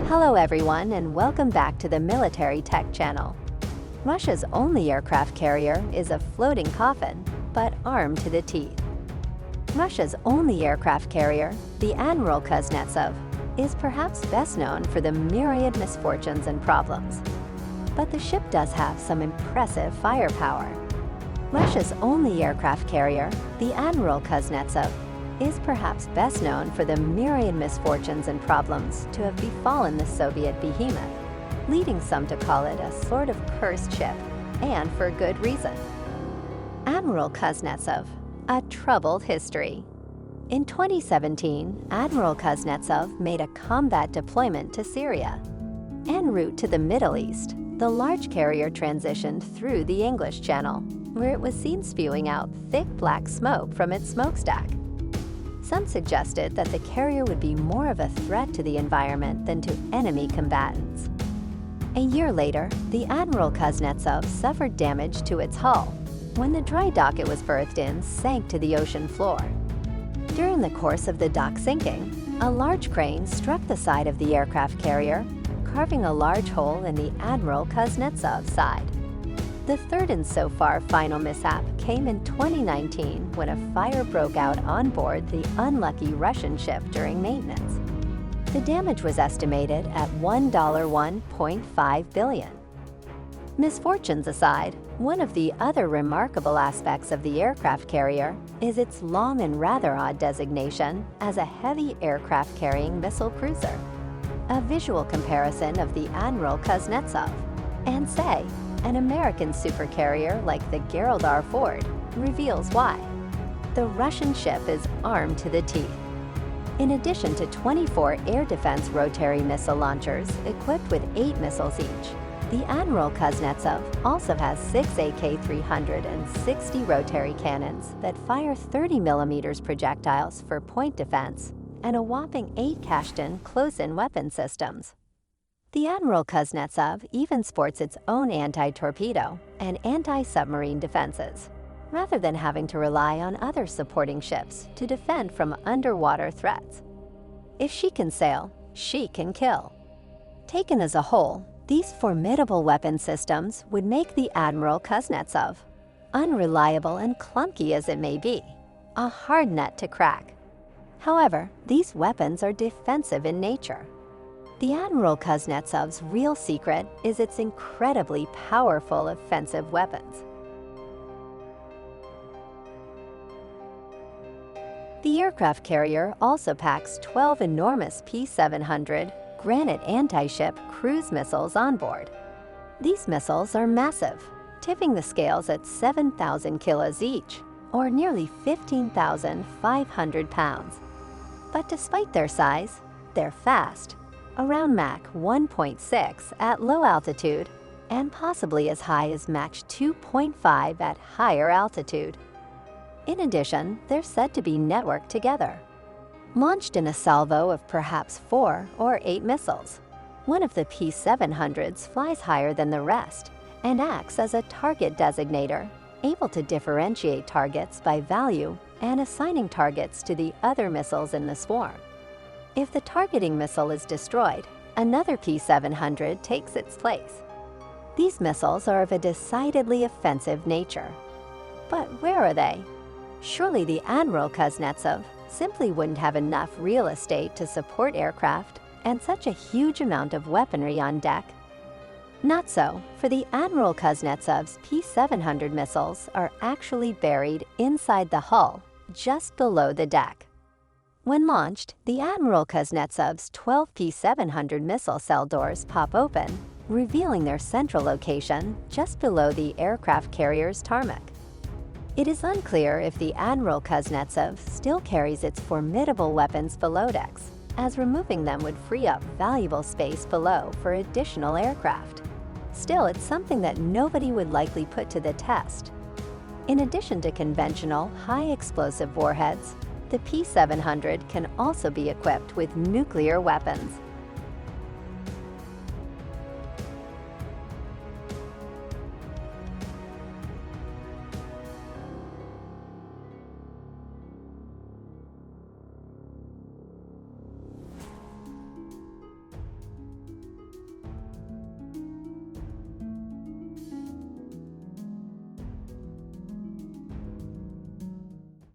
Hello everyone, and welcome back to the Military Tech Channel. Russia's only aircraft carrier is a floating coffin, but armed to the teeth. Russia's only aircraft carrier, the Admiral Kuznetsov, is perhaps best known for the myriad misfortunes and problems. But the ship does have some impressive firepower. Russia's only aircraft carrier, the Admiral Kuznetsov, is perhaps best known for the myriad misfortunes and problems to have befallen the Soviet behemoth, leading some to call it a sort of cursed ship, and for good reason. Admiral Kuznetsov, a troubled history. In 2017, Admiral Kuznetsov made a combat deployment to Syria. En route to the Middle East, the large carrier transitioned through the English Channel, where it was seen spewing out thick black smoke from its smokestack. Some suggested that the carrier would be more of a threat to the environment than to enemy combatants. A year later, the Admiral Kuznetsov suffered damage to its hull when the dry dock it was berthed in sank to the ocean floor. During the course of the dock sinking, a large crane struck the side of the aircraft carrier, carving a large hole in the Admiral Kuznetsov's side. The third and so far final mishap came in 2019 when a fire broke out on board the unlucky Russian ship during maintenance. The damage was estimated at $1.5 billion. Misfortunes aside, one of the other remarkable aspects of the aircraft carrier is its long and rather odd designation as a heavy aircraft-carrying missile cruiser. A visual comparison of the Admiral Kuznetsov and, say, an American supercarrier like the Gerald R. Ford reveals why. The Russian ship is armed to the teeth. In addition to 24 air defense rotary missile launchers equipped with 8 missiles each, the Admiral Kuznetsov also has 6 AK-360 rotary cannons that fire 30mm projectiles for point defense and a whopping 8 Kashtan close-in weapon systems. The Admiral Kuznetsov even sports its own anti-torpedo and anti-submarine defenses, rather than having to rely on other supporting ships to defend from underwater threats. If she can sail, she can kill. Taken as a whole, these formidable weapon systems would make the Admiral Kuznetsov, unreliable and clunky as it may be, a hard nut to crack. However, these weapons are defensive in nature. The Admiral Kuznetsov's real secret is its incredibly powerful offensive weapons. The aircraft carrier also packs 12 enormous P-700 Granite anti-ship cruise missiles on board. These missiles are massive, tipping the scales at 7,000 kilos each, or nearly 15,500 pounds. But despite their size, they're fast, around Mach 1.6 at low altitude, and possibly as high as Mach 2.5 at higher altitude. In addition, they're said to be networked together. Launched in a salvo of perhaps 4 or 8 missiles, one of the P-700s flies higher than the rest and acts as a target designator, able to differentiate targets by value and assigning targets to the other missiles in the swarm. If the targeting missile is destroyed, another P-700 takes its place. These missiles are of a decidedly offensive nature. But where are they? Surely the Admiral Kuznetsov simply wouldn't have enough real estate to support aircraft and such a huge amount of weaponry on deck. Not so, for the Admiral Kuznetsov's P-700 missiles are actually buried inside the hull, just below the deck. When launched, the Admiral Kuznetsov's 12 P-700 missile cell doors pop open, revealing their central location just below the aircraft carrier's tarmac. It is unclear if the Admiral Kuznetsov still carries its formidable weapons below decks, as removing them would free up valuable space below for additional aircraft. Still, it's something that nobody would likely put to the test. In addition to conventional, high-explosive warheads, the P-700 can also be equipped with nuclear weapons.